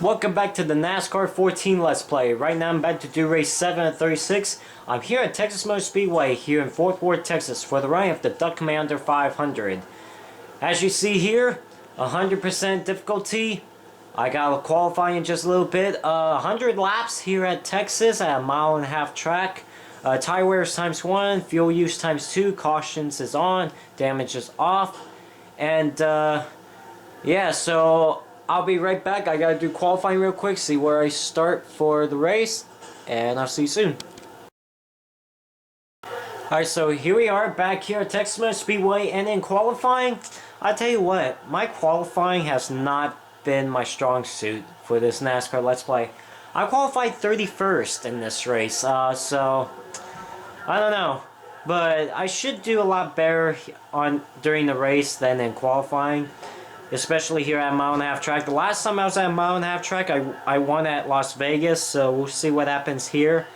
Welcome back to the NASCAR 14 Let's Play. Right now I'm about to do race 7 at 36. I'm here at Texas Motor Speedway here in Fort Worth, Texas for the running of the Duck Commander 500. As you see here, 100% difficulty. I got a qualifying in just a little bit. 100 laps here at Texas at a mile-and-a-half track. Tire wears times 1, fuel use times 2, cautions is on, damage is off. And yeah, so I'll be right back. I gotta do qualifying real quick, see where I start for the race, and I'll see you soon. Alright, so here we are back here at Texas Motor Speedway, and in qualifying, I tell you what, my qualifying has not been my strong suit for this NASCAR Let's Play. I qualified 31st in this race, so I don't know, but I should do a lot better during the race than in qualifying. Especially here at a mile-and-a-half track. The last time I was at a mile-and-a-half track, I won at Las Vegas, so we'll see what happens here.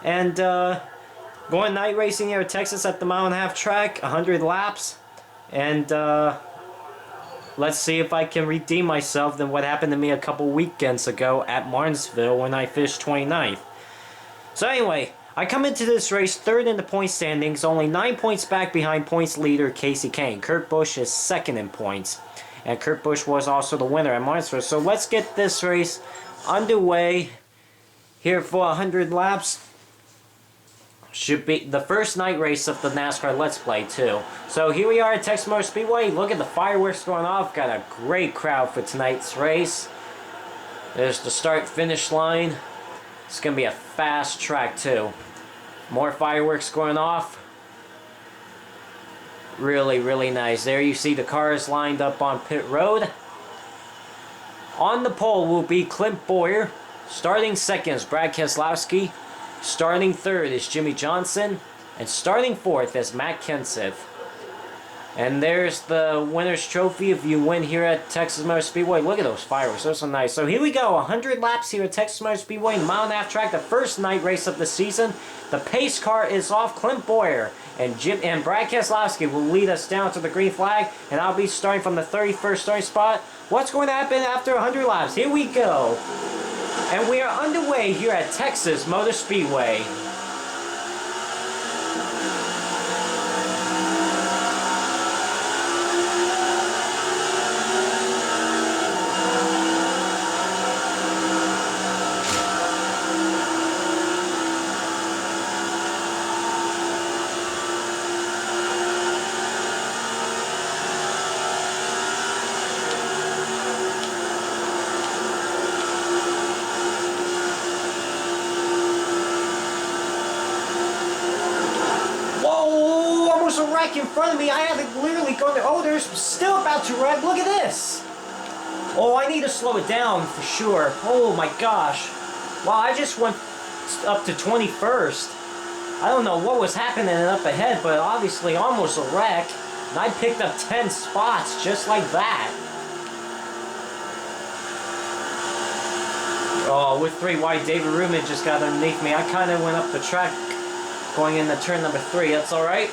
And going night racing here at Texas at the mile-and-a-half track, 100 laps. And let's see if I can redeem myself than what happened to me a couple weekends ago at Martinsville when I finished 29th. So anyway, I come into this race third in the point standings, only 9 points back behind points leader Casey Kane. Kurt Busch is second in points. And Kurt Busch was also the winner at Martinsville. So let's get this race underway here for 100 laps. Should be the first night race of the NASCAR Let's Play too. So here we are at Texas Motor Speedway. Look at the fireworks going off. Got a great crowd for tonight's race. There's the start-finish line. It's going to be a fast track too. More fireworks going off. Really, really nice. There you see the cars lined up on pit road. On the pole will be Clint Bowyer. Starting second is Brad Keselowski. Starting third is Jimmy Johnson. And starting fourth is Matt Kenseth. And there's the winner's trophy if you win here at Texas Motor Speedway. Look at those fireworks. Those are nice. So here we go. 100 laps here at Texas Motor Speedway. Mile-and-a-half track. The first night race of the season. The pace car is off. Clint Bowyer and Brad Keselowski will lead us down to the green flag. And I'll be starting from the 31st starting spot. What's going to happen after 100 laps? Here we go. And we are underway here at Texas Motor Speedway. A wreck in front of me. I had to literally go to, oh, there's still about to wreck. Look at this. Oh, I need to slow it down for sure. Oh my gosh. Wow, I just went up to 21st. I don't know what was happening up ahead, but obviously almost a wreck. And I picked up 10 spots just like that. Oh, with 3 wide, David Rubin just got underneath me. I kind of went up the track going into turn number 3. That's alright.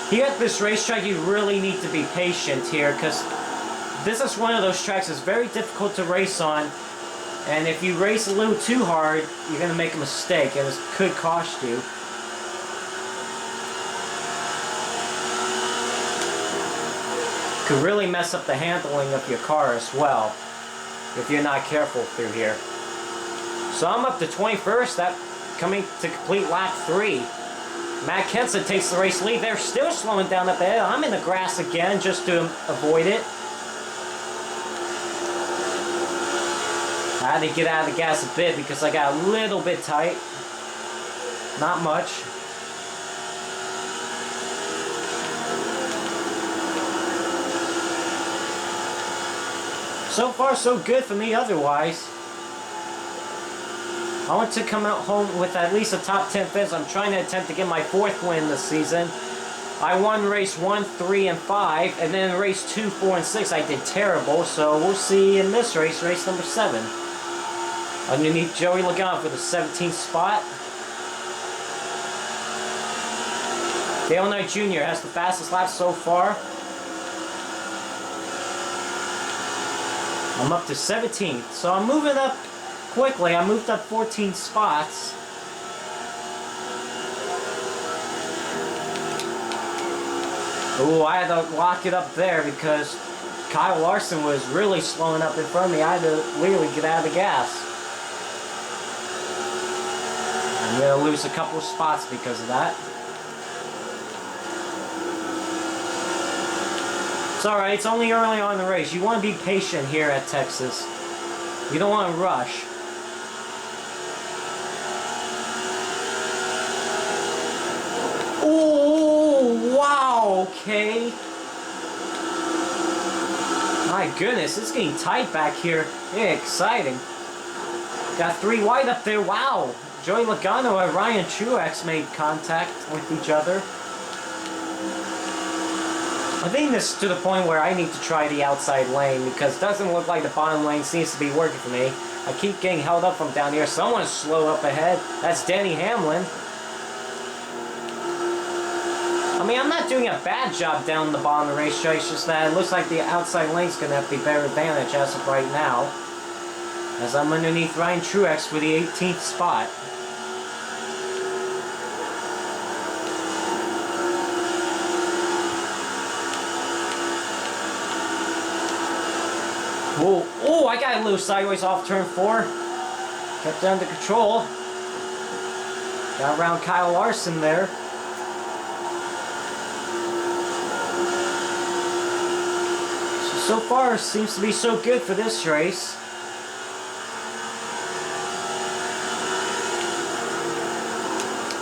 Here at this racetrack, you really need to be patient here because this is one of those tracks that's very difficult to race on. And if you race a little too hard, you're going to make a mistake and it could cost you. Could really mess up the handling of your car as well if you're not careful through here. So I'm up to 21st, that coming to complete lap 3. Matt Kenseth takes the race lead. They're still slowing down up ahead. I'm in the grass again just to avoid it. I had to get out of the gas a bit because I got a little bit tight. Not much. So far, so good for me otherwise. I want to come out home with at least a top 10 finish. I'm trying to attempt to get my 4th win this season. I won race 1, 3, and 5, and then race 2, 4, and 6 I did terrible, so we'll see in this race, race number 7. Underneath Joey, looking out for the 17th spot. Dale Knight Jr. has the fastest lap so far. I'm up to 17th, so I'm moving up quickly. I moved up 14 spots. Ooh, I had to lock it up there because Kyle Larson was really slowing up in front of me. I had to literally get out of the gas. I'm going to lose a couple of spots because of that. It's alright, it's only early on in the race. You want to be patient here at Texas. You don't want to rush. Oh, wow, okay. My goodness, it's getting tight back here. Yeah, exciting. Got 3 wide up there, wow. Joey Logano and Ryan Truex made contact with each other. I think this is to the point where I need to try the outside lane because it doesn't look like the bottom lane seems to be working for me. I keep getting held up from down here. Someone's slow up ahead. That's Denny Hamlin. I mean, I'm not doing a bad job down the bottom of the racetrack. It's just that it looks like the outside lane's going to have the better advantage as of right now. As I'm underneath Ryan Truex for the 18th spot. Whoa. Oh, I got a little sideways off turn 4. Kept under control. Got around Kyle Larson there. So far, seems to be so good for this race.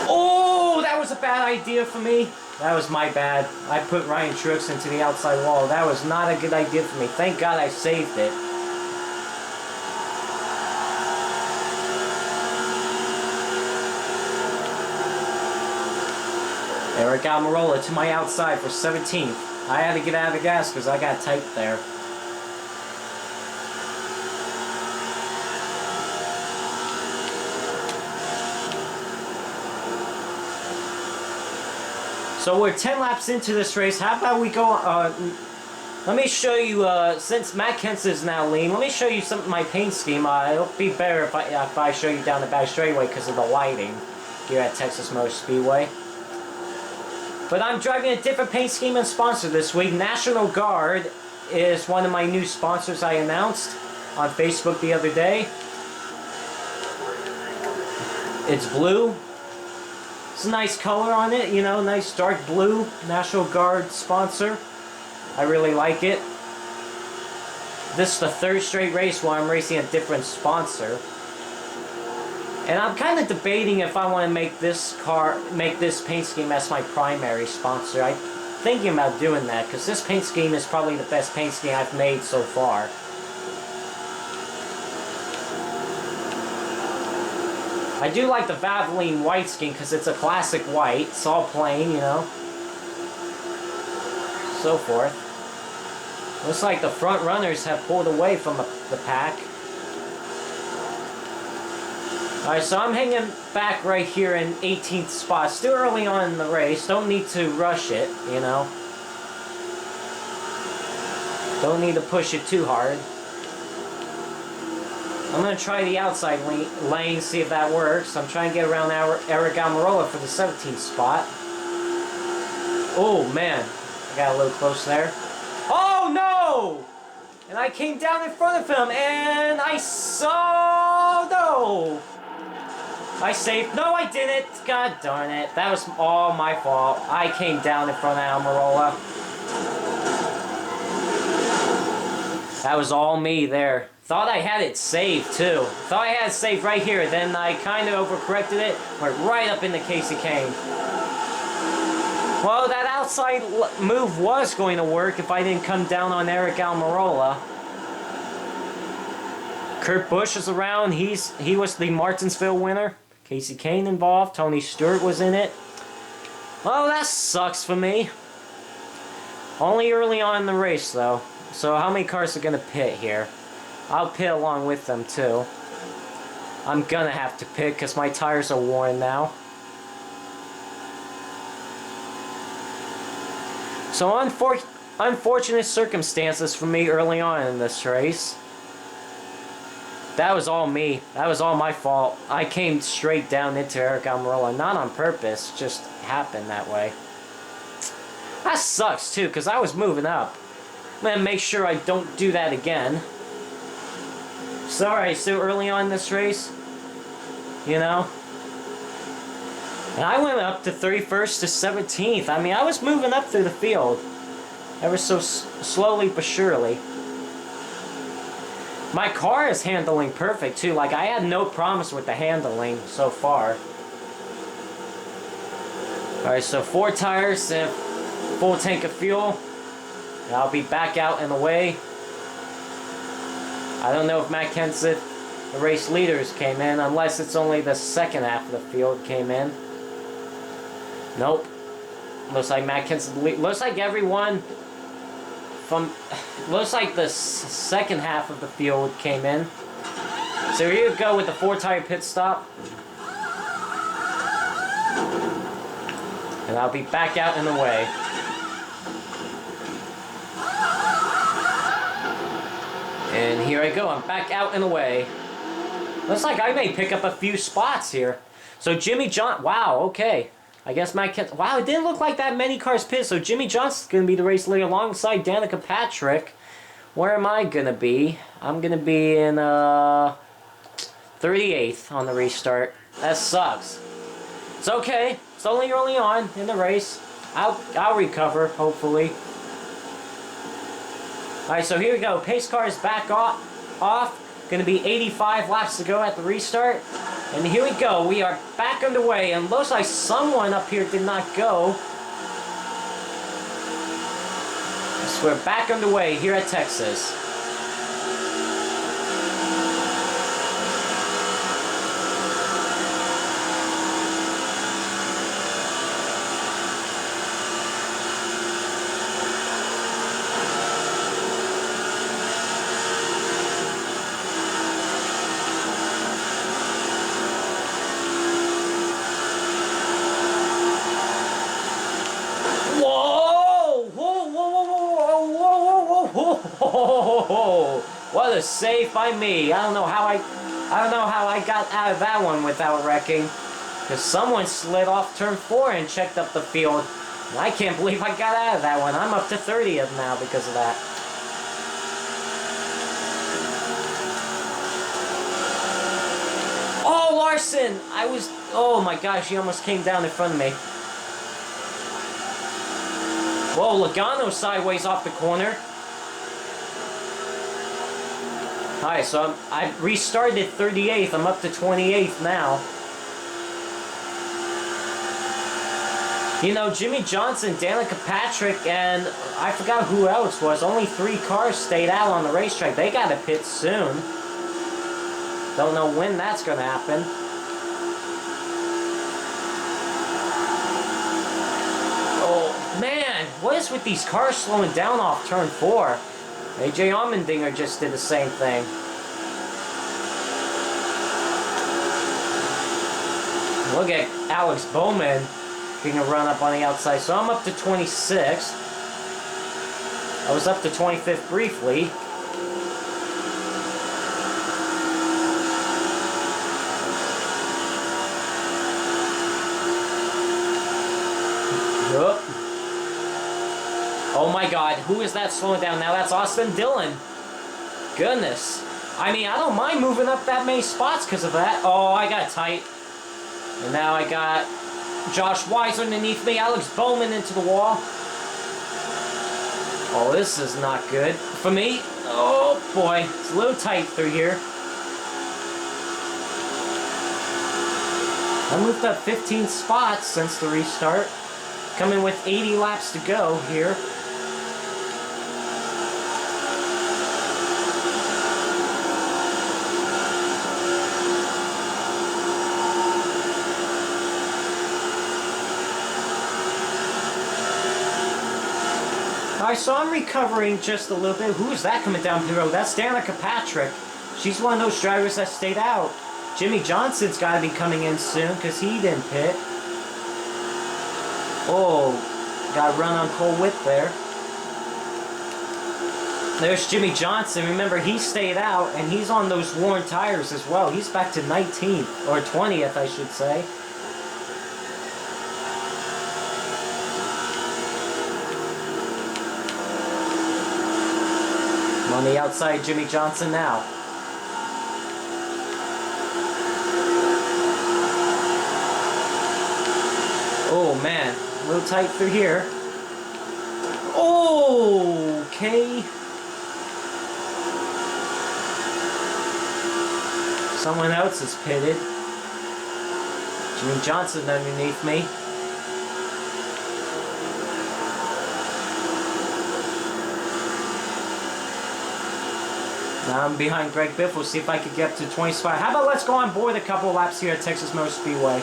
Oh, that was a bad idea for me. That was my bad. I put Ryan Truex into the outside wall. That was not a good idea for me. Thank God I saved it. Eric Almirola to my outside for 17th. I had to get out of the gas because I got tight there. So we're 10 laps into this race. How about we go, let me show you, since Matt Kenseth is now lean, let me show you some of my paint scheme. It'll be better if I show you down the back straightaway because of the lighting here at Texas Motor Speedway. But I'm driving a different paint scheme and sponsor this week. National Guard is one of my new sponsors I announced on Facebook the other day. It's blue. It's a nice color on it, you know, nice dark blue. National Guard sponsor. I really like it. This is the 3rd straight race where I'm racing a different sponsor. And I'm kind of debating if I want to make this paint scheme as my primary sponsor. I'm thinking about doing that because this paint scheme is probably the best paint scheme I've made so far. I do like the Valvoline white scheme because it's a classic white. It's all plain, you know. So forth. Looks like the front runners have pulled away from the pack. Alright, so I'm hanging back right here in 18th spot. Still early on in the race. Don't need to rush it, you know. Don't need to push it too hard. I'm going to try the outside lane, see if that works. I'm trying to get around Eric Almirola for the 17th spot. Oh, man. I got a little close there. Oh, no! And I came down in front of him, and I saw... No! I saved... No, I didn't! God darn it. That was all my fault. I came down in front of Almirola. That was all me there. Thought I had it saved, too. Thought I had it saved right here. Then I kind of overcorrected it. Went right up into Casey Kane. Well, that outside move was going to work if I didn't come down on Eric Almirola. Kurt Busch is around. He was the Martinsville winner. Casey Kane involved. Tony Stewart was in it. Well, that sucks for me. Only early on in the race, though. So how many cars are going to pit here? I'll pit along with them, too. I'm going to have to pit because my tires are worn now. So unfortunate circumstances for me early on in this race. That was all me. That was all my fault. I came straight down into Eric Almirola. Not on purpose. Just happened that way. That sucks, too, because I was moving up. I'm going to make sure I don't do that again. Sorry, so early on in this race. You know? And I went up to 31st to 17th. I mean, I was moving up through the field. Ever so slowly but surely. My car is handling perfect too. Like, I had no problems with the handling so far. Alright, so 4 tires and full tank of fuel. And I'll be back out and away. I don't know if Matt Kenseth, the race leaders, came in, unless it's only the second half of the field came in. Nope. Looks like Matt Kenseth, looks like everyone from, looks like the second half of the field came in. So here you go with the 4-tire pit stop. And I'll be back out and away. And here I go, I'm back out and away. Looks like I may pick up a few spots here. So Jimmy John, wow, okay. I guess Matt Kenseth, wow, it didn't look like that many cars pit. So Jimmy Johnson's going to be the race leader alongside Danica Patrick. Where am I going to be? I'm going to be in 38th on the restart. That sucks. It's okay. It's only early on in the race. I'll recover, hopefully. Alright, so here we go. Pace car is back off. Going to be 85 laps to go at the restart. And here we go. We are back underway. And looks like someone up here did not go. So we're back underway here at Texas. What a save by me. I don't know how I got out of that one without wrecking. Because someone slid off turn 4 and checked up the field. And I can't believe I got out of that one. I'm up to 30th now because of that. Oh, Larson! Oh my gosh, he almost came down in front of me. Whoa, Logano sideways off the corner. Alright, so I restarted at 38th. I'm up to 28th now. You know, Jimmy Johnson, Danica Patrick, and I forgot who else was. Only 3 cars stayed out on the racetrack. They got to pit soon. Don't know when that's going to happen. Oh, man. What is with these cars slowing down off turn 4? AJ Allmendinger just did the same thing. Look at Alex Bowman getting a run up on the outside. So I'm up to 26th. I was up to 25th briefly. Yup. Oh my god, who is that slowing down now? That's Austin Dillon. Goodness. I mean, I don't mind moving up that many spots because of that. Oh, I got tight. And now I got Josh Wise underneath me. Alex Bowman into the wall. Oh, this is not good for me. Oh boy, it's a little tight through here. I moved up 15 spots since the restart. Coming with 80 laps to go here. Alright, so I'm recovering just a little bit. Who is that coming down the road? That's Danica Patrick. She's one of those drivers that stayed out. Jimmy Johnson's got to be coming in soon because he didn't pit. Oh, got run on cold whip there. There's Jimmy Johnson. Remember, he stayed out, and he's on those worn tires as well. He's back to 19th, or 20th, I should say. I'm on the outside, Jimmy Johnson now. Oh, man. A little tight through here. Oh, okay. Someone else is pitted. Jimmy Johnson underneath me. Now I'm behind Greg Biff. We'll see if I can get up to 20 spot. How about let's go on board a couple laps here at Texas Motor Speedway.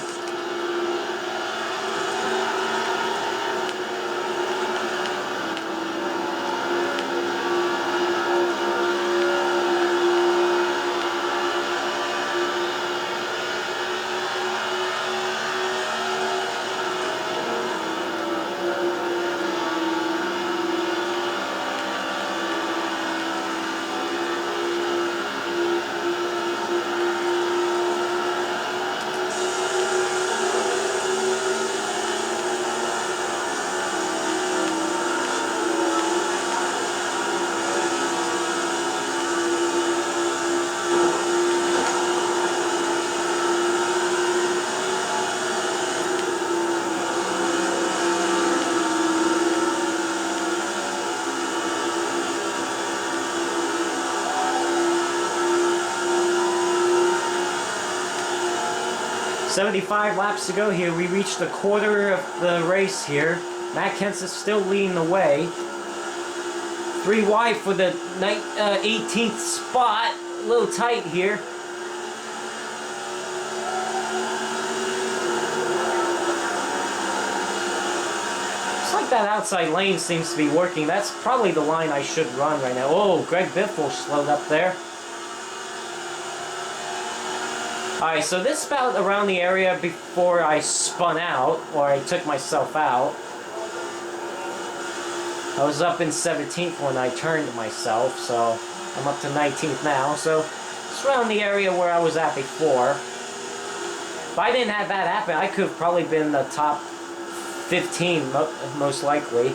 "75 laps to go here. We reached the quarter of the race here. Matt Kent's is still leading the way. 3 wide for the 18th spot. A little tight here. Looks like that outside lane seems to be working. That's probably the line I should run right now. Oh, Greg Biffle slowed up there. Alright, so this is about around the area before I spun out, or I took myself out. I was up in 17th when I turned myself, so I'm up to 19th now. So it's around the area where I was at before. If I didn't have that happen, I could have probably been the top 15, most likely.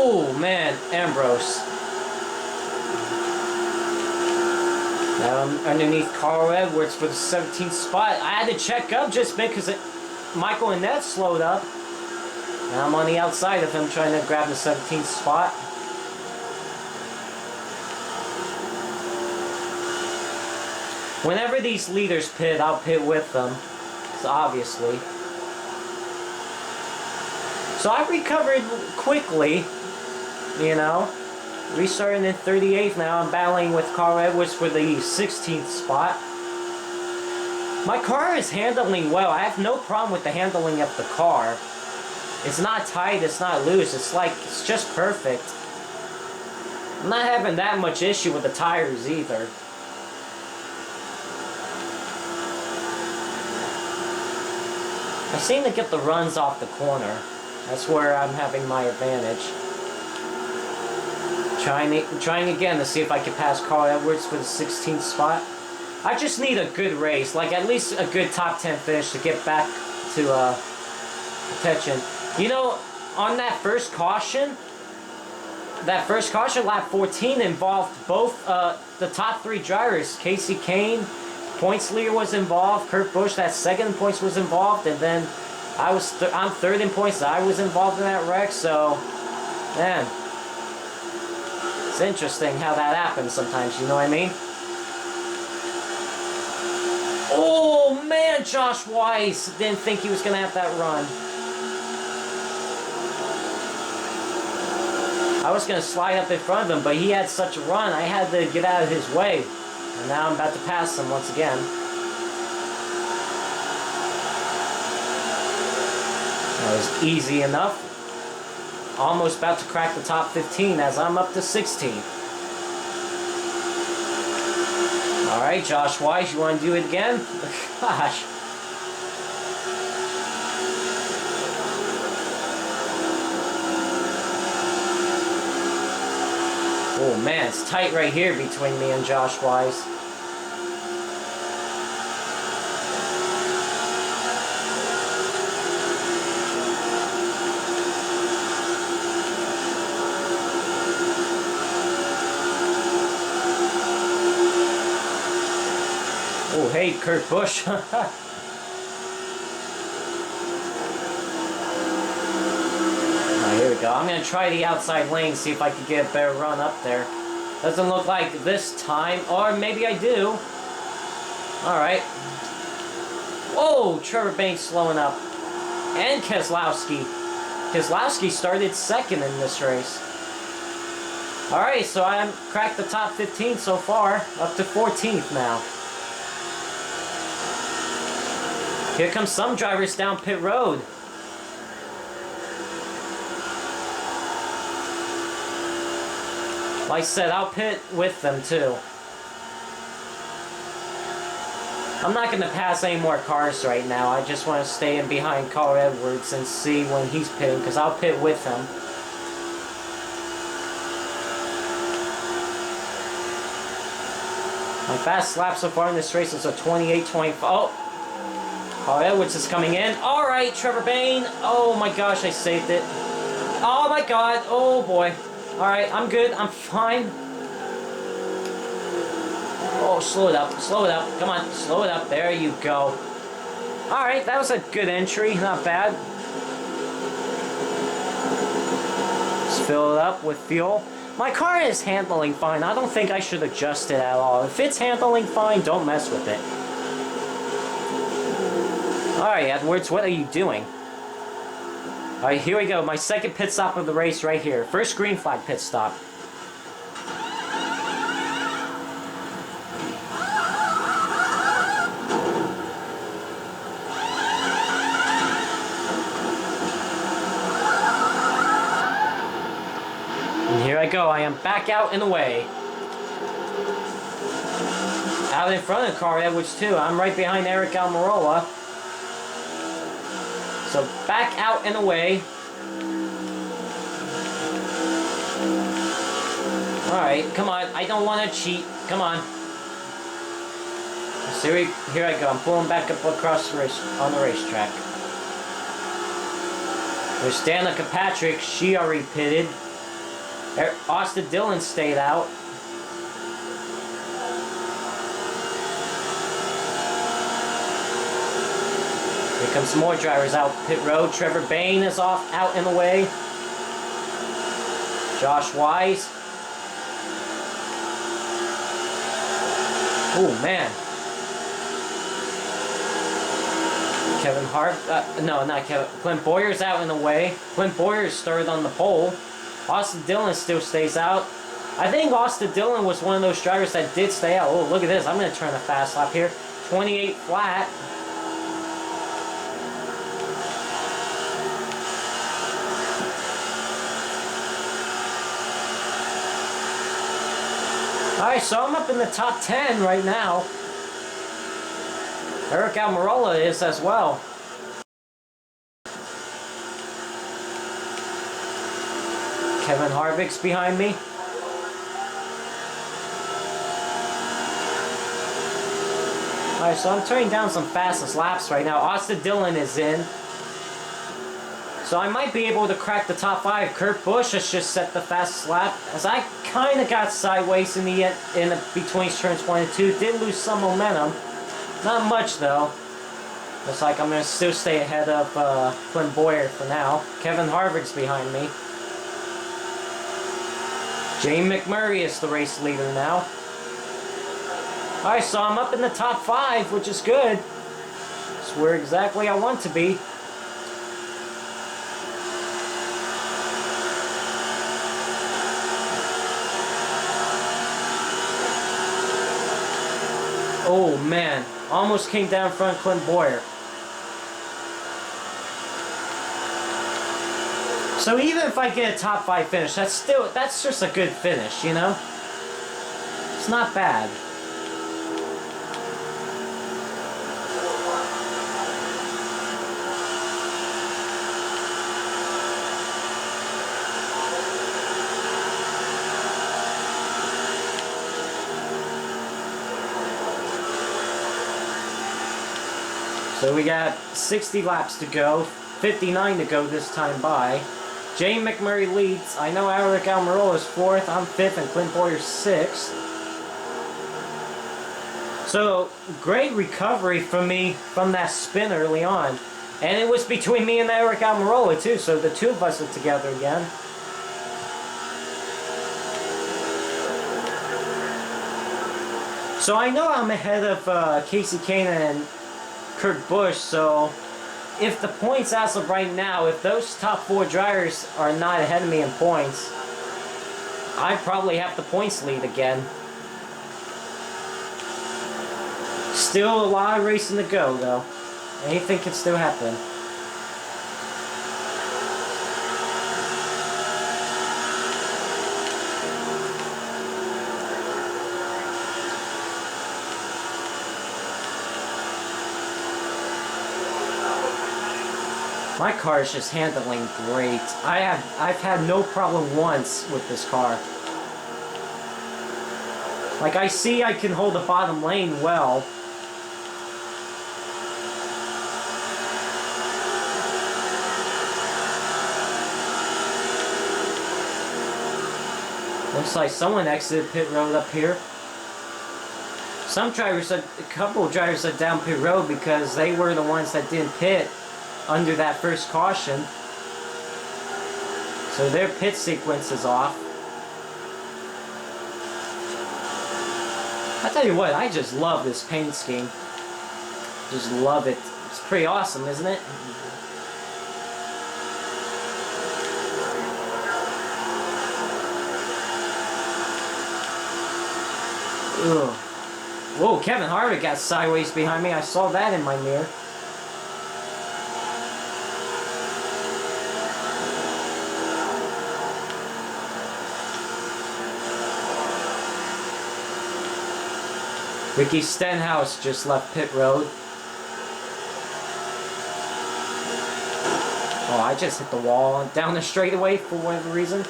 Oh man, Ambrose. Now I'm underneath Carl Edwards for the 17th spot. I had to check up just because Michael Annett slowed up. Now I'm on the outside of him trying to grab the 17th spot. Whenever these leaders pit, I'll pit with them. Obviously. So I recovered quickly. You know, restarting in 38th now. I'm battling with Carl Edwards for the 16th spot. My car is handling well. I have no problem with the handling of the car. It's not tight, it's not loose. It's just perfect. I'm not having that much issue with the tires either. I seem to get the runs off the corner. That's where I'm having my advantage. Trying again to see if I can pass Carl Edwards for the 16th spot. I just need a good race, like at least a good top 10 finish to get back to attention. You know, on that first caution, lap 14 involved both the top 3 drivers. Casey Kane, points leader, was involved. Kurt Busch, that second in points, was involved, and then I'm third in points. I was involved in that wreck, so man. It's interesting how that happens sometimes, you know what I mean? Oh man, Josh Weiss didn't think he was going to have that run. I was going to slide up in front of him, but he had such a run, I had to get out of his way. And now I'm about to pass him once again. That was easy enough. Almost about to crack the top 15 as I'm up to 16. Alright, Josh Weiss, you want to do it again? Gosh. Oh man, it's tight right here between me and Josh Wise. Oh hey, Kurt Busch. Here we go. I'm going to try the outside lane, see if I can get a better run up there. Doesn't look like this time, or maybe I do. Alright. Whoa, Trevor Banks slowing up. And Keselowski. Keselowski started second in this race. Alright, so I cracked the top 15 so far, up to 14th now. Here comes some drivers down pit road. Like I said, I'll pit with them too. I'm not going to pass any more cars right now. I just want to stay in behind Carl Edwards and see when he's pitting, because I'll pit with him. My fast lap so far in this race is a 28.25. Oh! Carl Edwards is coming in. Alright, Trevor Bayne. Oh my gosh, I saved it. Oh my god. Oh boy. Alright, I'm good. I'm fine. Oh, slow it up. Slow it up. Come on. Slow it up. There you go. Alright, that was a good entry. Not bad. Let's fill it up with fuel. My car is handling fine. I don't think I should adjust it at all. If it's handling fine, don't mess with it. Alright, Edwards, what are you doing? Alright, here we go. My second pit stop of the race right here. First green flag pit stop. And here I go. I am back out and away. Out in front of Carl Edwards too. I'm right behind Eric Almirola. So back out and away. Alright, come on. I don't want to cheat. Come on. So here I go. I'm pulling back up across the race on the racetrack. There's Danica Patrick. She already pitted. Austin Dillon stayed out. Here comes some more drivers out pit road. Trevor Bayne is off, out and away. Josh Wise. Oh man. Kevin Hart. No, not Kevin. Clint Boyer's out in the way. Clint Boyer started on the pole. Austin Dillon still stays out. I think Austin Dillon was one of those drivers that did stay out. Oh, look at this. I'm going to turn a fast lap here. 28 flat. Alright, so I'm up in the top 10 right now. Eric Almirola is as well. Kevin Harvick's behind me. Alright, so I'm turning down some fastest laps right now. Austin Dillon is in. So I might be able to crack the top 5. Kurt Busch has just set the fastest lap, as I kind of got sideways in the between turns 1 and 2. Did lose some momentum. Not much though. Looks like I'm going to still stay ahead of Clint Boyer for now. Kevin Harvick's behind me. Jamie McMurray is the race leader now. Alright, so I'm up in the top 5, which is good. It's where exactly I want to be. Oh man, almost came down front Clint Boyer. So even if I get a top 5 finish, that's just a good finish, you know? It's not bad. So we got 60 laps to go, 59 to go this time by. Jay McMurray leads. I know Eric Almirola is 4th, I'm 5th, and Clint Boyer's 6th. So, great recovery from me from that spin early on. And it was between me and Eric Almirola too, so the two of us are together again. So I know I'm ahead of Casey Kanan and Kurt Busch, so if the points as of right now, if those top 4 drivers are not ahead of me in points, I probably have the points lead again. Still a lot of racing to go though. Anything can still happen. My car is just handling great. I've had no problem once with this car. Like I see I can hold the bottom lane well. Looks like someone exited pit road up here. Some drivers, a couple of drivers are down pit road because they were the ones that didn't pit under that first caution. So their pit sequence is off. I tell you what, I just love this paint scheme. Just love it. It's pretty awesome, isn't it? Ugh. Whoa, Kevin Harvick got sideways behind me. I saw that in my mirror. Ricky Stenhouse just left pit road. Oh, I just hit the wall down the straightaway for whatever reason.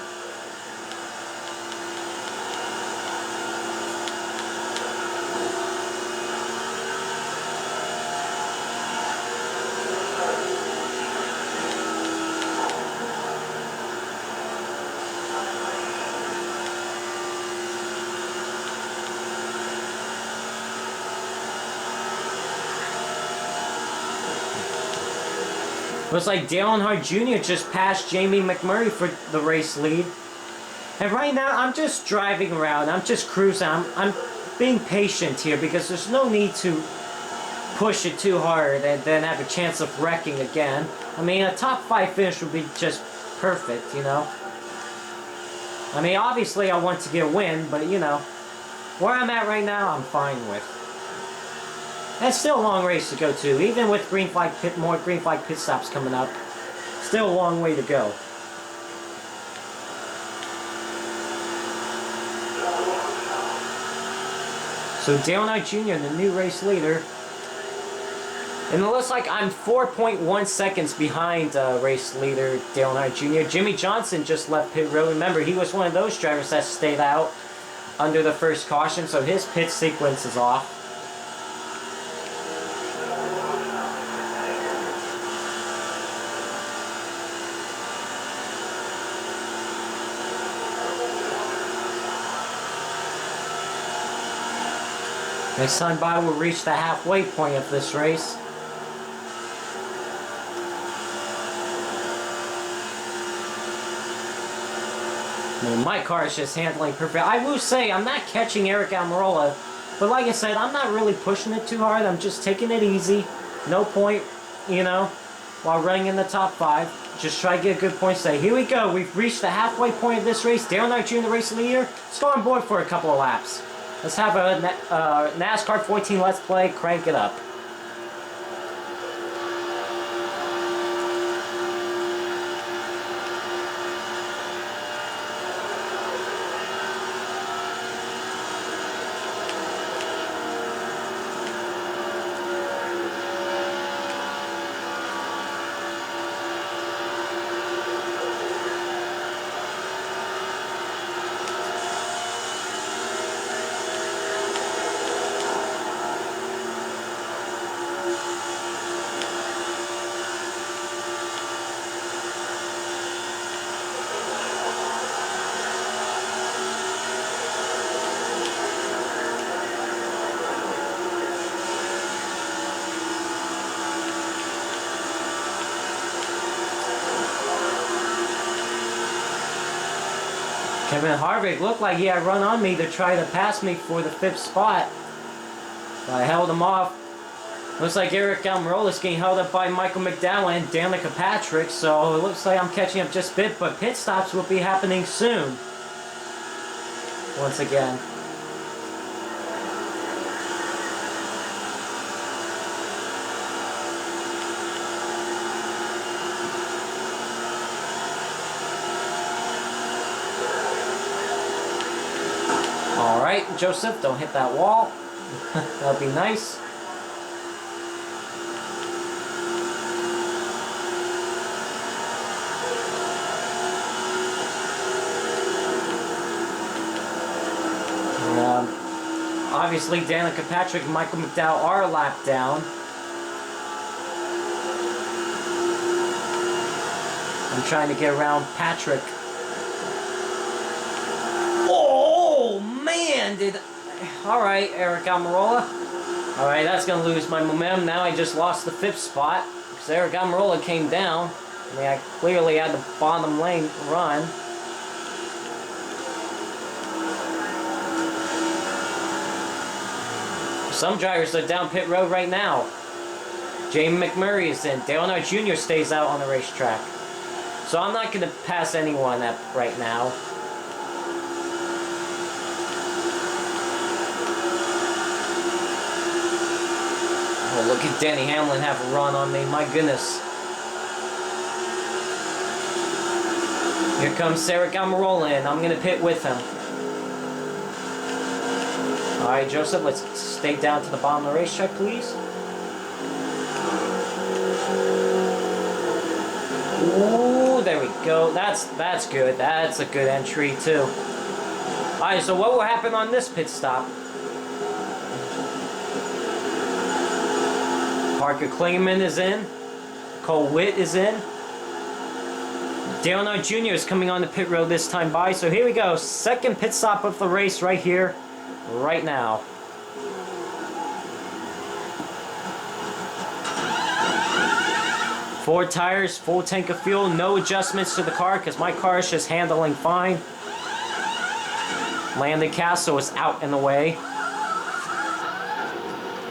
Looks like Dale Earnhardt Jr. just passed Jamie McMurray for the race lead. And right now, I'm just driving around. I'm just cruising. I'm being patient here because there's no need to push it too hard and then have a chance of wrecking again. I mean, a top 5 finish would be just perfect, you know? I mean, obviously I want to get a win, but you know, where I'm at right now, I'm fine with. And still a long race to go too, even with more green flag pit stops coming up. Still a long way to go. So Dale Earnhardt Jr., the new race leader. And it looks like I'm 4.1 seconds behind race leader Dale Earnhardt Jr. Jimmy Johnson just left pit road. Remember, he was one of those drivers that stayed out under the first caution, so his pit sequence is off. Next time by, we'll reach the halfway point of this race. I mean, my car is just handling perfect. I will say, I'm not catching Eric Almirola, but like I said, I'm not really pushing it too hard. I'm just taking it easy. No point, you know, while running in the top 5. Just try to get a good point today. Here we go. We've reached the halfway point of this race. Dale Earnhardt Jr., the race leader. Let's go on board for a couple of laps. Let's have a NASCAR 14 Let's Play. Crank it up. Kevin Harvick looked like he had run on me to try to pass me for the 5th spot. But I held him off. Looks like Eric Almirola is getting held up by Michael McDowell and Danica Patrick, so it looks like I'm catching up just a bit, but pit stops will be happening soon. Once again. Alright, Joseph, don't hit that wall. That'd be nice. Obviously, Danica Patrick and Michael McDowell are a lap down. I'm trying to get around Patrick. Oh, man! Alright, Eric Almirola. Alright, that's going to lose my momentum. Now I just lost the 5th spot. Because Eric Almirola came down. I mean, I clearly had the bottom lane run. Some drivers are down pit road right now. Jamie McMurray is in. Dale Earnhardt Jr. stays out on the racetrack. So I'm not going to pass anyone right now. Oh, look at Denny Hamlin have a run on me. My goodness. Here comes Eric Almirola in. I'm going to pit with him. Alright, Joseph, let's stay down to the bottom of the racetrack, please. Ooh, there we go. That's good. That's a good entry, too. Alright, so what will happen on this pit stop? Parker Kligerman is in. Cole Witt is in. Dale Earnhardt Jr. is coming on the pit road this time by. So here we go. Second pit stop of the race right here. Right now. Four tires, full tank of fuel, no adjustments to the car because my car is just handling fine. Landon Castle is out in the way.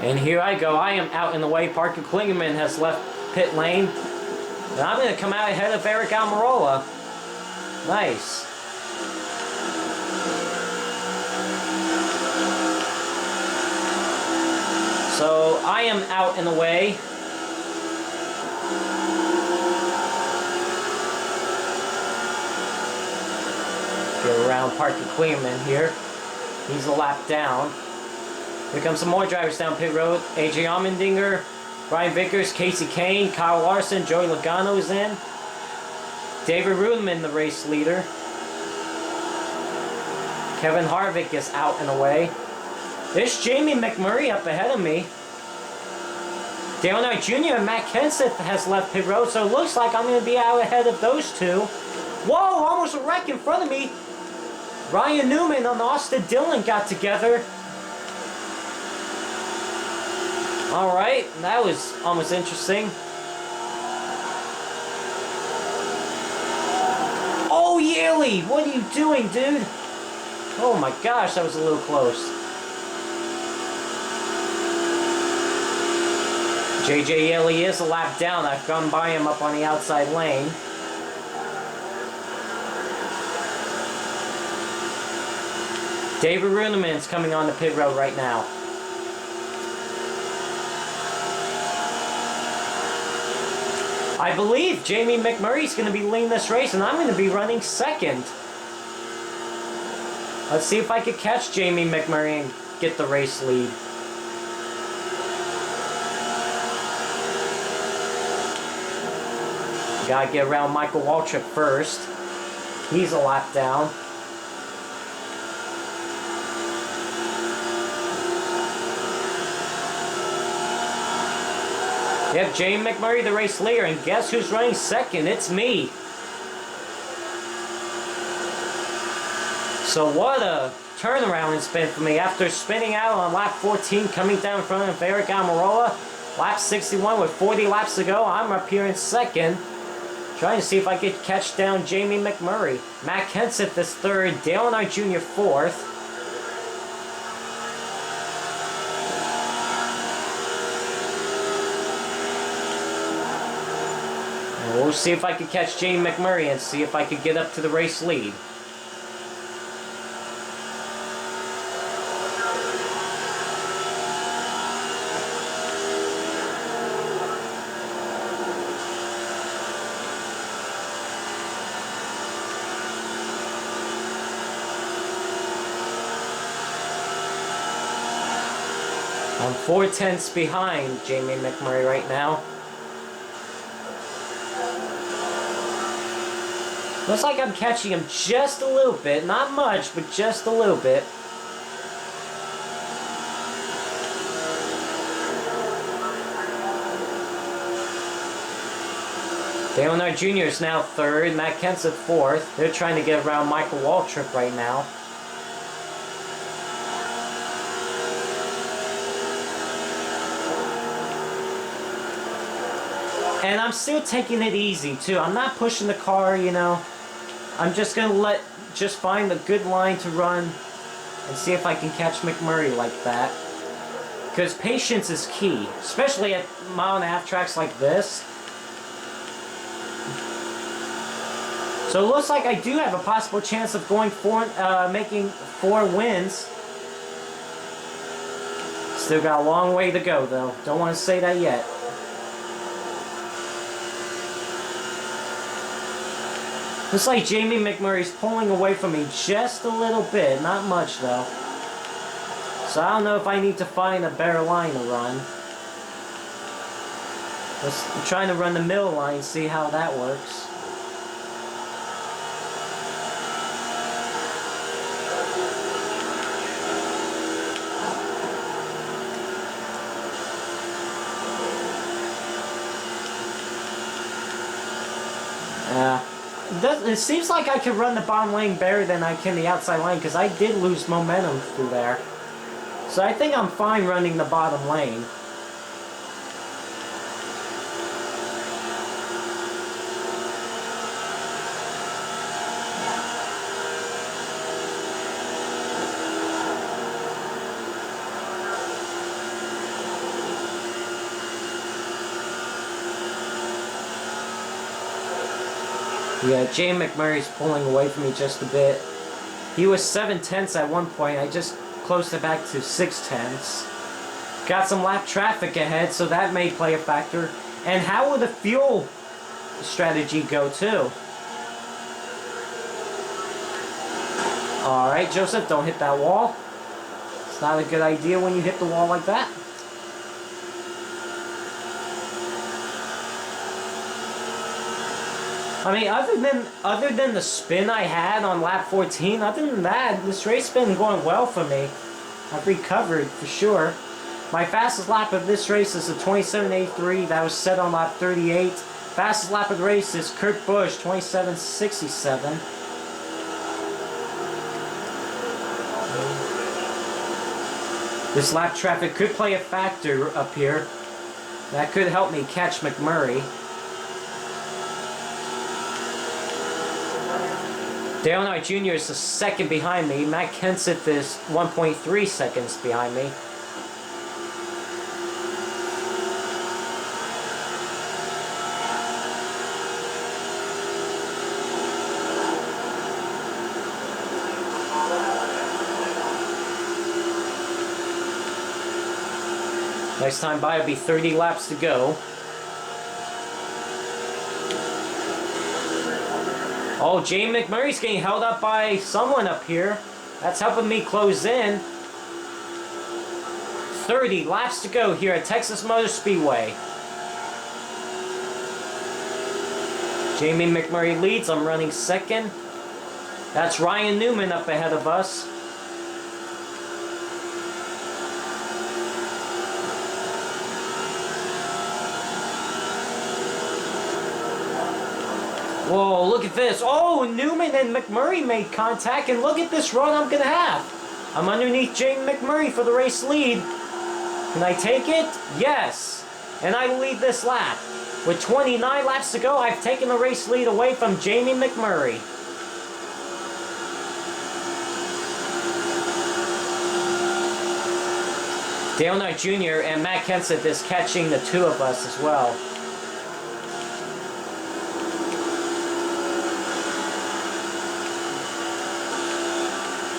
And here I go. I am out in the way. Parker Kligerman has left pit lane. And I'm going to come out ahead of Eric Almirola. Nice. So I am out in the way. Get around Parker Kligerman here. He's a lap down. Here comes some more drivers down pit road. AJ Allmendinger, Brian Vickers, Casey Kane, Kyle Larson, Joey Logano is in. David Rudeman, the race leader. Kevin Harvick is out and away. There's Jamie McMurray up ahead of me. Dale Earnhardt Jr. and Matt Kenseth has left pit road, so it looks like I'm going to be out ahead of those two. Whoa, almost a wreck in front of me. Ryan Newman and Austin Dillon got together. Alright, that was almost interesting. Oh, Yaley, what are you doing, dude? Oh my gosh, that was a little close. JJ Yaley is a lap down. I've gone by him up on the outside lane. David Runeman's coming on the pit road right now. I believe Jamie McMurray's going to be leading this race, and I'm going to be running second. Let's see if I can catch Jamie McMurray and get the race lead. Gotta get around Michael Waltrip first. He's a lap down. Yep, Jamie McMurray, the race leader, and guess who's running second? It's me. So what a turnaround it's been for me. After spinning out on lap 14, coming down in front of Eric Almirola, lap 61 with 40 laps to go, I'm up here in second. Trying to see if I could catch down Jamie McMurray. Matt Kenseth is third. Dale Earnhardt Jr. fourth. And we'll see if I could catch Jamie McMurray and see if I could get up to the race lead. I'm 4/10 behind Jamie McMurray right now. Looks like I'm catching him just a little bit. Not much, but just a little bit. Dale Earnhardt Jr. is now third. Matt Kenseth fourth. They're trying to get around Michael Waltrip right now. And I'm still taking it easy too. I'm not pushing the car, you know. I'm just gonna find a good line to run and see if I can catch McMurray like that. Because patience is key, especially at mile-and-a-half tracks like this. So it looks like I do have a possible chance of making 4 wins. Still got a long way to go though. Don't want to say that yet. Looks like Jamie McMurray's pulling away from me just a little bit. Not much, though. So I don't know if I need to find a better line to run. I'm trying to run the middle line, see how that works. It seems like I can run the bottom lane better than I can the outside lane because I did lose momentum through there. So I think I'm fine running the bottom lane. Yeah, Jamie McMurray's pulling away from me just a bit. He was 7/10 at one point. I just closed it back to 6/10. Got some lap traffic ahead, so that may play a factor. And how will the fuel strategy go too? Alright, Joseph, don't hit that wall. It's not a good idea when you hit the wall like that. I mean, other than the spin I had on lap 14, other than that, this race has been going well for me. I've recovered for sure. My fastest lap of this race is a 27.83. That was set on lap 38. Fastest lap of the race is Kurt Busch, 27.67. This lap traffic could play a factor up here. That could help me catch McMurray. Dale Earnhardt Jr. is the second behind me. Matt Kenseth is 1.3 seconds behind me. Next time by, it'll be 30 laps to go. Oh, Jamie McMurray's getting held up by someone up here. That's helping me close in. 30 laps to go here at Texas Motor Speedway. Jamie McMurray leads. I'm running second. That's Ryan Newman up ahead of us. Whoa, look at this. Oh, Newman and McMurray made contact, and look at this run I'm going to have. I'm underneath Jamie McMurray for the race lead. Can I take it? Yes. And I lead this lap. With 29 laps to go, I've taken the race lead away from Jamie McMurray. Dale Knight Jr. and Matt Kenseth is catching the two of us as well.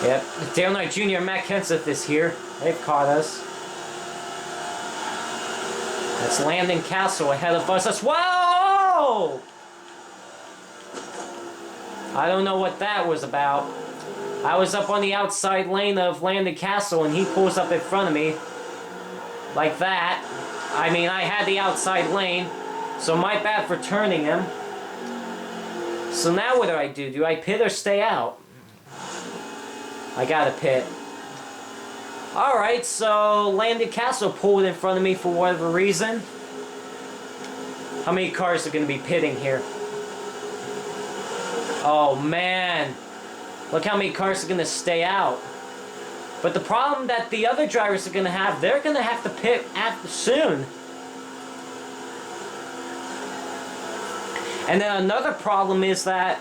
Yep, Dale Knight Jr. and Matt Kenseth is here. They've caught us. That's Landon Castle ahead of us as well! I don't know what that was about. I was up on the outside lane of Landon Castle and he pulls up in front of me. Like that. I mean, I had the outside lane, so my bad for turning him. So now what do? Do I pit or stay out? I gotta pit. Alright, so Landon Castle pulled in front of me for whatever reason. How many cars are gonna be pitting here? Oh man. Look how many cars are gonna stay out. But the problem that the other drivers are going to have, they're going to have to pit soon. And then another problem is that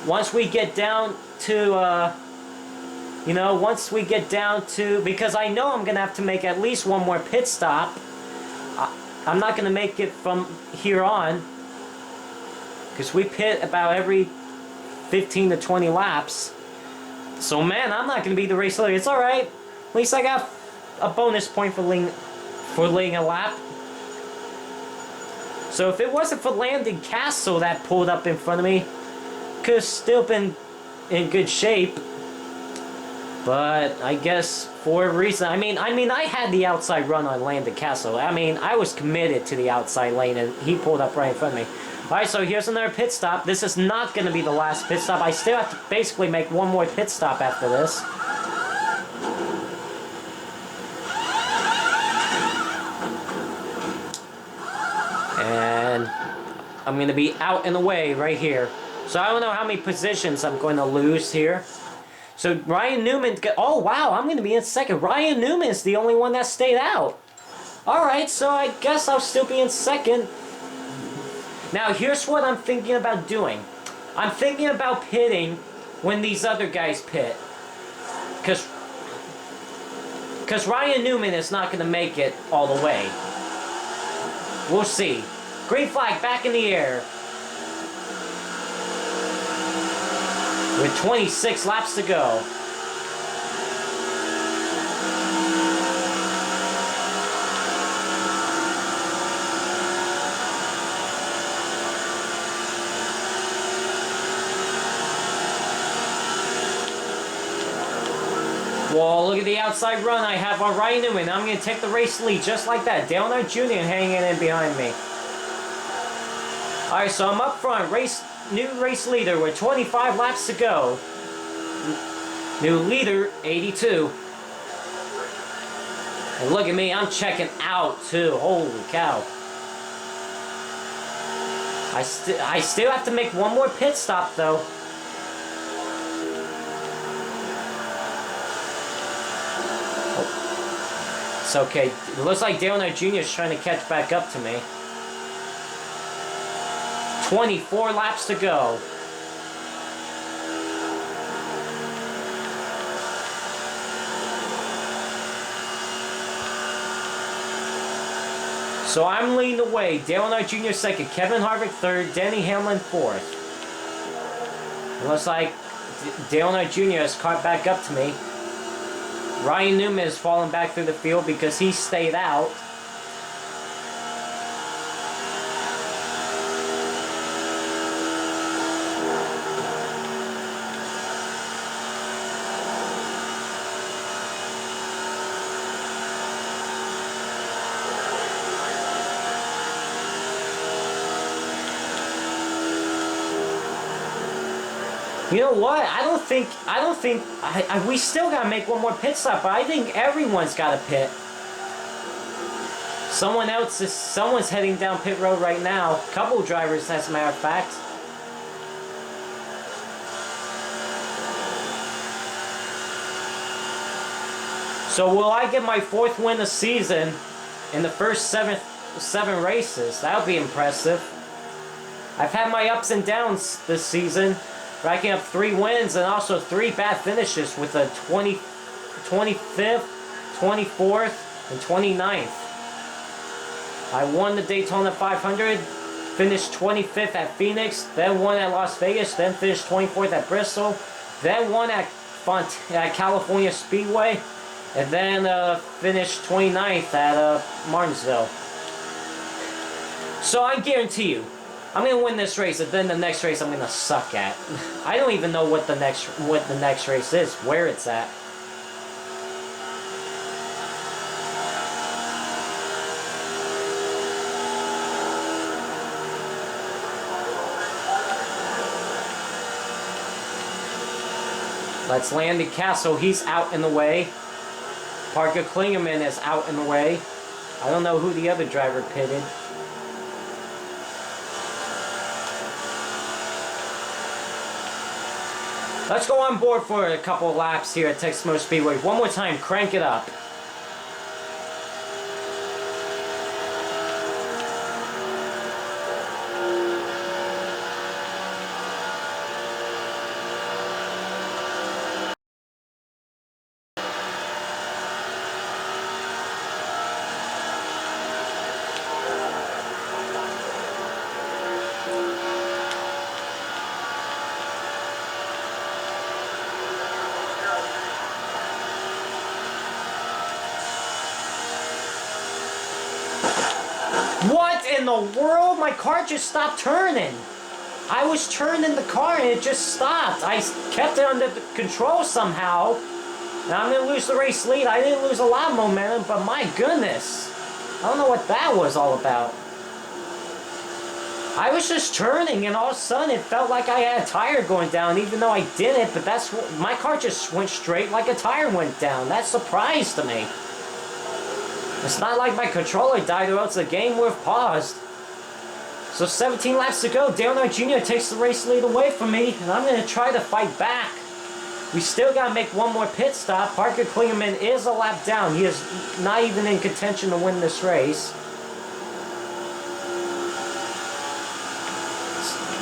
once we get down to, once we get down to, because I know I'm going to have to make at least one more pit stop. I'm not going to make it from here on. Because we pit about every 15 to 20 laps. So man, I'm not going to be the race leader. It's alright. At least I got a bonus point for leading a lap. So if it wasn't for Landon Castle that pulled up in front of me, could have still been in good shape. But I guess for a reason, I mean I had the outside run on Landon Castle. I mean, I was committed to the outside lane and he pulled up right in front of me. Alright, so here's another pit stop. This is not going to be the last pit stop. I still have to basically make one more pit stop after this. And I'm going to be out in the way right here. So I don't know how many positions I'm going to lose here. So Ryan Newman... Oh, wow, I'm going to be in second. Ryan Newman is the only one that stayed out. Alright, so I guess I'll still be in second. Now, here's what I'm thinking about doing. I'm thinking about pitting when these other guys pit. Because Ryan Newman is not going to make it all the way. We'll see. Green flag back in the air. With 26 laps to go. Well, look at the outside run I have on Ryan Newman. I'm going to take the race lead just like that. Dale Knight Jr. hanging in behind me. Alright, so I'm up front. New race leader with 25 laps to go. New leader, 82. And look at me, I'm checking out too. Holy cow. I still have to make one more pit stop though. It's okay. It looks like Dale Knight Jr. is trying to catch back up to me. 24 laps to go. So I'm leading the way. Dale Knight Jr. second, Kevin Harvick third, Denny Hamlin fourth. It looks like Dale Knight Jr. has caught back up to me. Ryan Newman is falling back through the field because he stayed out. You know what? I don't think, we still gotta make one more pit stop, but I think everyone's gotta pit. Someone's heading down pit road right now. A couple drivers, as a matter of fact. So will I get my 4th win of the season in the first 7 7 races. That would be impressive. I've had my ups and downs this season, racking up 3 wins and also 3 bad finishes with a 25th, 24th, and 29th. I won the Daytona 500, finished 25th at Phoenix, then won at Las Vegas, then finished 24th at Bristol, then won at California Speedway, and then finished 29th at Martinsville. So I guarantee you, I'm gonna win this race, and then the next race I'm gonna suck at. I don't even know what the next race is, where it's at. Let's land the Castle. He's out in the way. Parker Klingerman is out in the way. I don't know who the other driver pitted. Let's go on board for a couple of laps here at Texas Motor Speedway. One more time, crank it up. What in the world? My car just stopped turning. I was turning the car and it just stopped. I kept it under control somehow. And I'm going to lose the race lead. I didn't lose a lot of momentum, but my goodness. I don't know what that was all about. I was just turning and all of a sudden it felt like I had a tire going down even though I didn't. But that's what, my car just went straight like a tire went down. That surprised me. It's not like my controller died or else the game would have paused. So 17 laps to go. Dale Earnhardt Jr. takes the race lead away from me, and I'm going to try to fight back. We still got to make one more pit stop. Parker Klingerman is a lap down. He is not even in contention to win this race.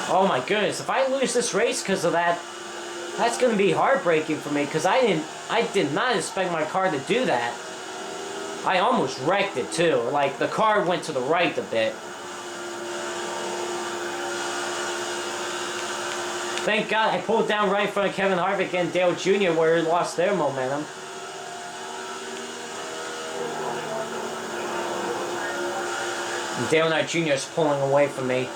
Oh my goodness, if I lose this race because of that, that's going to be heartbreaking for me because I did not expect my car to do that. I almost wrecked it too. Like the car went to the right a bit. Thank God I pulled down right in front of Kevin Harvick and Dale Jr. where he lost their momentum. And Dale Earnhardt Jr. is pulling away from me.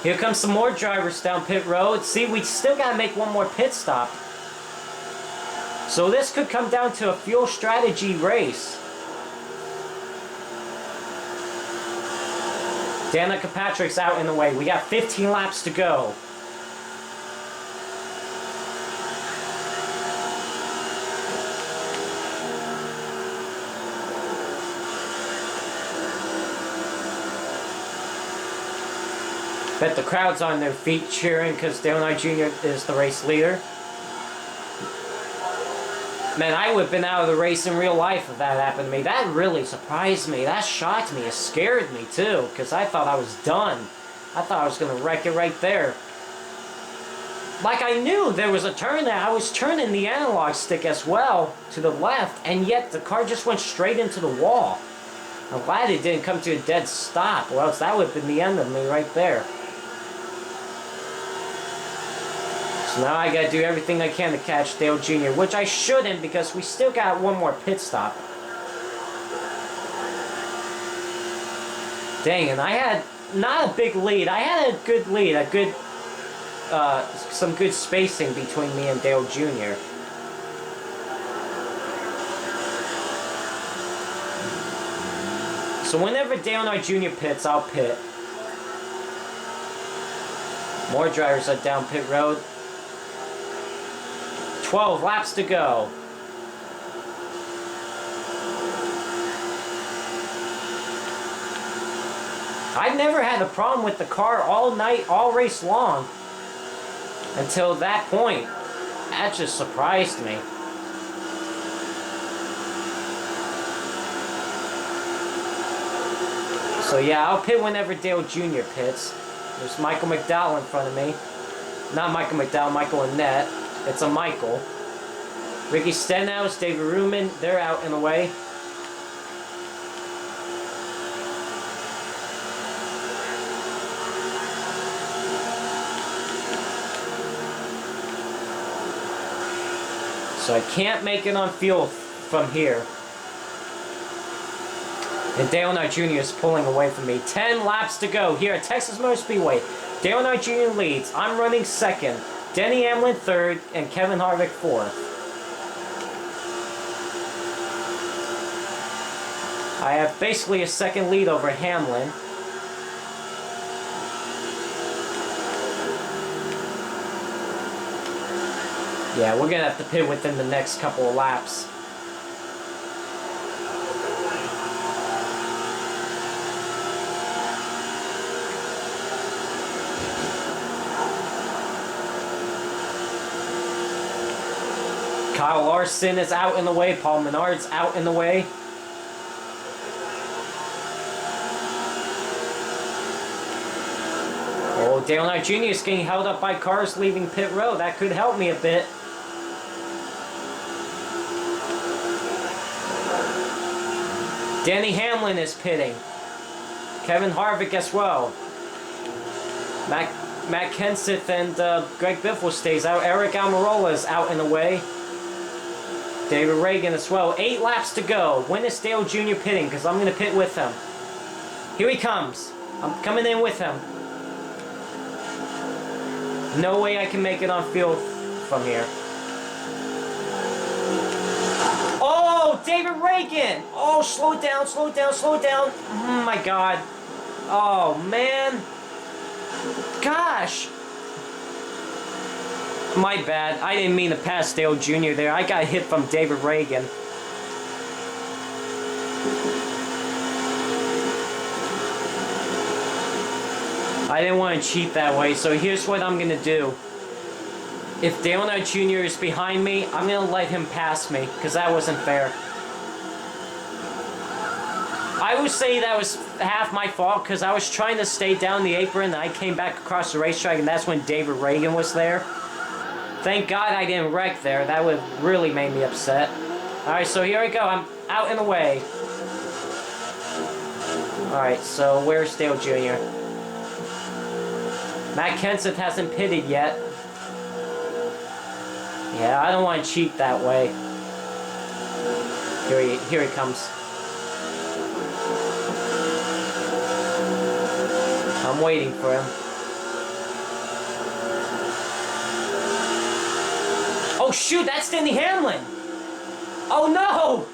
Here comes some more drivers down pit road. See, we still got to make one more pit stop. So this could come down to a fuel strategy race. Danica Patrick's out in the way. We got 15 laps to go. Bet the crowd's on their feet cheering because Dale Earnhardt Jr. is the race leader. Man, I would have been out of the race in real life if that happened to me. That really surprised me. That shocked me. It scared me, too, because I thought I was done. I thought I was going to wreck it right there. Like, I knew there was a turn there. I was turning the analog stick as well to the left, and yet the car just went straight into the wall. I'm glad it didn't come to a dead stop, or else that would have been the end of me right there. So now I gotta do everything I can to catch Dale Jr., which I shouldn't because we still got one more pit stop. Dang, and I had not a big lead. I had a good lead, some good spacing between me and Dale Jr. So whenever Dale Earnhardt Jr. pits, I'll pit. More drivers are down pit road. 12 laps to go. I've never had a problem with the car all night, all race long. Until that point. That just surprised me. So yeah, I'll pit whenever Dale Jr. pits. There's Michael McDowell in front of me. Not Michael McDowell, Michael Annette. It's a Michael. Ricky Stenhouse, David Ruman, they're out in the way. So I can't make it on field from here. And Dale Knight Jr. is pulling away from me. 10 laps to go here at Texas Motor Speedway. Dale Knight Jr. leads. I'm running second. Denny Hamlin third. And Kevin Harvick fourth. I have basically a second lead over Hamlin. Yeah, we're going to have to pit within the next couple of laps. Kyle Larson is out in the way. Paul Menard's out in the way. Oh, Dale Knight Jr. is getting held up by cars leaving pit road. That could help me a bit. Denny Hamlin is pitting. Kevin Harvick as well. Matt Kenseth and Greg Biffle stays out. Eric Almirola is out in the way. David Reagan as well. 8 laps to go. When is Dale Jr. pitting? Because I'm going to pit with him. Here he comes. I'm coming in with him. No way I can make it on field from here. Oh, David Reagan! Oh, slow down, slow down, slow down. Oh my God. Oh, man. Gosh. My bad. I didn't mean to pass Dale Jr. there. I got hit from David Reagan. I didn't want to cheat that way, so here's what I'm going to do. If Dale Knight Jr. is behind me, I'm going to let him pass me, because that wasn't fair. I would say that was half my fault, because I was trying to stay down the apron, and I came back across the racetrack, and that's when David Reagan was there. Thank God I didn't wreck there. That would really make me upset. Alright, so here we go. I'm out and away. Alright, so where's Dale Jr.? Matt Kenseth hasn't pitted yet. Yeah, I don't want to cheat that way. Here he comes. I'm waiting for him. Oh shoot, that's Denny Hamlin! Oh no!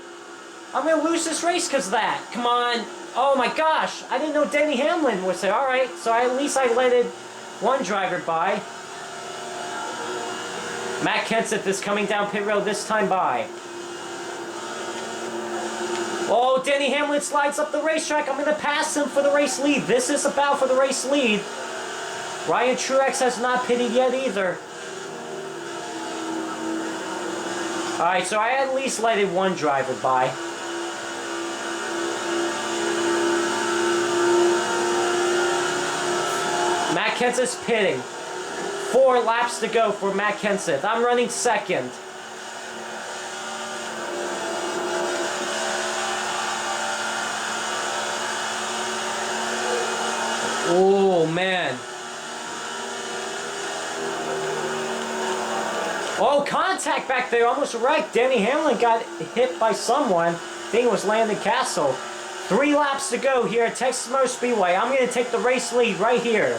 I'm gonna lose this race because of that. Come on. Oh my gosh, I didn't know Denny Hamlin was there. Alright, so at least I let one driver by. Matt Kenseth is coming down pit road this time by. Oh, Denny Hamlin slides up the racetrack. I'm going to pass him for the race lead. This is a battle for the race lead. Ryan Truex has not pitted yet either. Alright, so I at least let one driver by. Matt Kenseth's pitting. 4 laps to go for Matt Kenseth. I'm running second. Oh, man. Oh, contact back there. Almost wrecked. Denny Hamlin got hit by someone. I think it was Landon Castle. 3 laps to go here at Texas Motor Speedway. I'm going to take the race lead right here.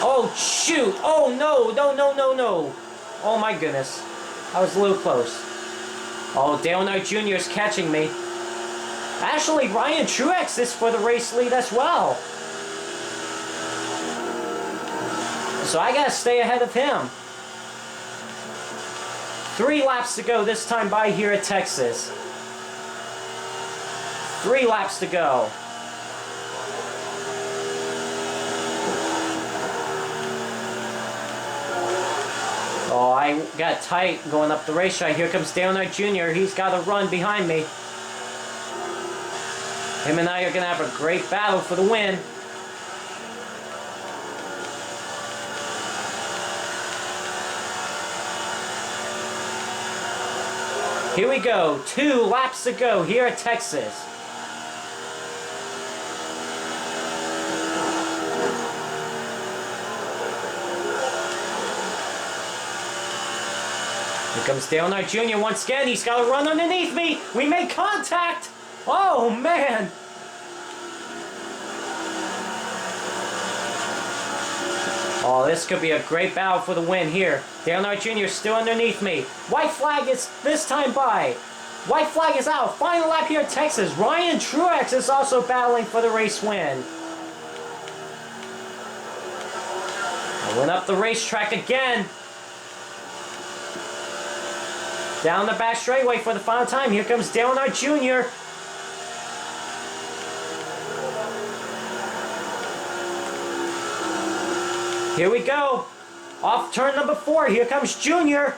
Oh, shoot. Oh, no. No, no, no, no. Oh, my goodness. I was a little close. Oh, Dale Knight Jr. is catching me. Actually, Ryan Truex is for the race lead as well. So I got to stay ahead of him. 3 laps to go this time by here at Texas. 3 laps to go. Oh, I got tight going up the racetrack. Here comes Dale Knight Jr. He's got a run behind me. Him and I are going to have a great battle for the win. Here we go. 2 laps to go here at Texas. Here comes Dale Knight Jr. once again. He's got to run underneath me. We made contact. Oh, man. Oh, this could be a great battle for the win here. Dale Knight Jr. still underneath me. White flag is this time by. White flag is out. Final lap here at Texas. Ryan Truex is also battling for the race win. I went up the racetrack again. Down the back straightaway for the final time. Here comes Dale Knight Jr. Here we go. Off turn number 4. Here comes Junior.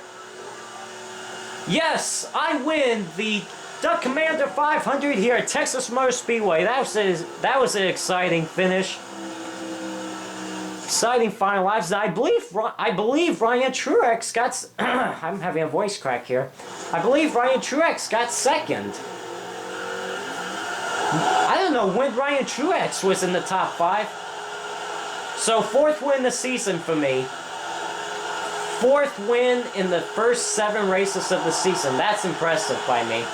Yes, I win the Duck Commander 500 here at Texas Motor Speedway. That was an exciting finish. Exciting final laps. I believe Ryan Truex got... I'm having a voice crack here. I believe Ryan Truex got second. I don't know when Ryan Truex was in the top 5. So 4th win this season for me. 4th win in the first 7 races of the season. That's impressive by me.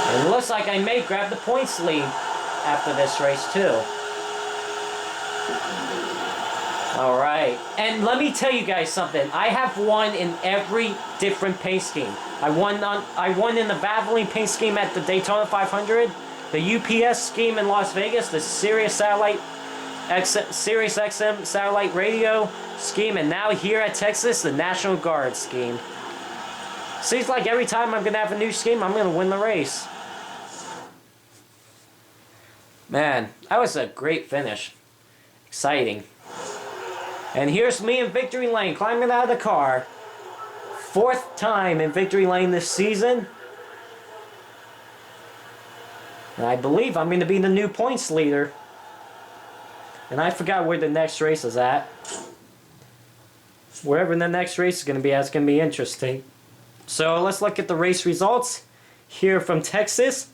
And it looks like I may grab the points lead after this race too. Alright, and let me tell you guys something. I have won in every different paint scheme. I won in the Valvoline paint scheme at the Daytona 500, the UPS scheme in Las Vegas, the Sirius XM satellite radio scheme, and now here at Texas, the National Guard scheme. Seems like every time I'm going to have a new scheme, I'm going to win the race. Man, that was a great finish. Exciting. And here's me in victory lane, climbing out of the car. 4th time in victory lane this season. And I believe I'm going to be the new points leader. And I forgot where the next race is at. Wherever the next race is going to be, that's going to be interesting. So let's look at the race results here from Texas.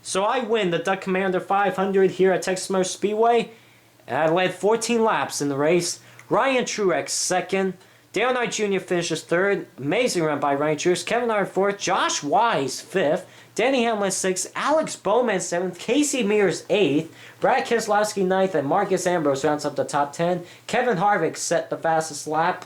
So I win the Duck Commander 500 here at Texas Motor Speedway. And I led 14 laps in the race. Ryan Truex 2nd. Dale Knight Jr. finishes 3rd. Amazing run by Ryan Truex. Kevin Hart 4th. Josh Wise 5th. Danny Hamlin 6th. Alex Bowman 7th. Casey Mears 8th. Brad Keselowski 9th. And Marcus Ambrose rounds up the top 10. Kevin Harvick set the fastest lap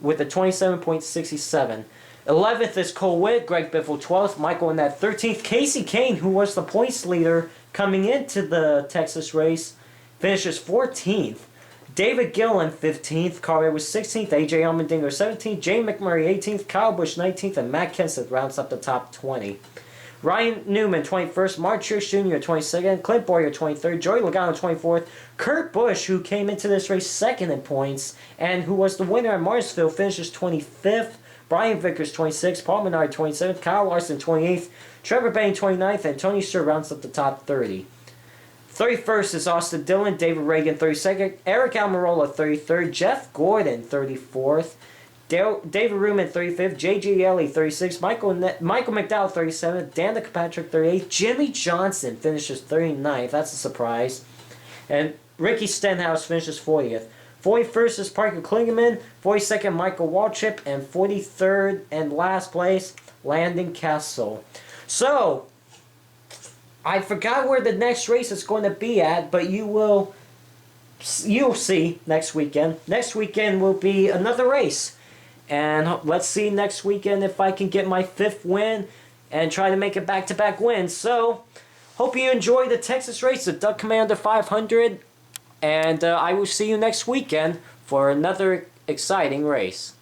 with a 27.67. 11th is Cole Witt. Greg Biffle 12th. Michael Annett 13th. Casey Kane, who was the points leader coming into the Texas race, finishes 14th. David Gillen 15th, Carl Edwards 16th, AJ Allmendinger 17th, Jay McMurray 18th, Kyle Busch 19th, and Matt Kenseth rounds up the top 20. Ryan Newman 21st, Mark Truex Jr. 22nd, Clint Bowyer 23rd, Joey Logano 24th, Kurt Busch, who came into this race 2nd in points, and who was the winner at Martinsville, finishes 25th, Brian Vickers 26th, Paul Menard 27th, Kyle Larson 28th, Trevor Bayne 29th, and Tony Stewart rounds up the top 30. 31st is Austin Dillon, David Reagan 32nd, Eric Almirola 33rd, Jeff Gordon 34th, David Ruman 35th, J.G. Ellie 36th, Michael McDowell 37th, Danica Patrick 38th, Jimmy Johnson finishes 39th, that's a surprise, and Ricky Stenhouse finishes 40th. 41st is Parker Kligerman, 42nd Michael Waltrip, and 43rd and last place Landon Castle. So, I forgot where the next race is going to be at, but you'll see next weekend. Next weekend will be another race. And let's see next weekend if I can get my 5th win and try to make it back-to-back wins. So, hope you enjoy the Texas race, the Duck Commander 500. And I will see you next weekend for another exciting race.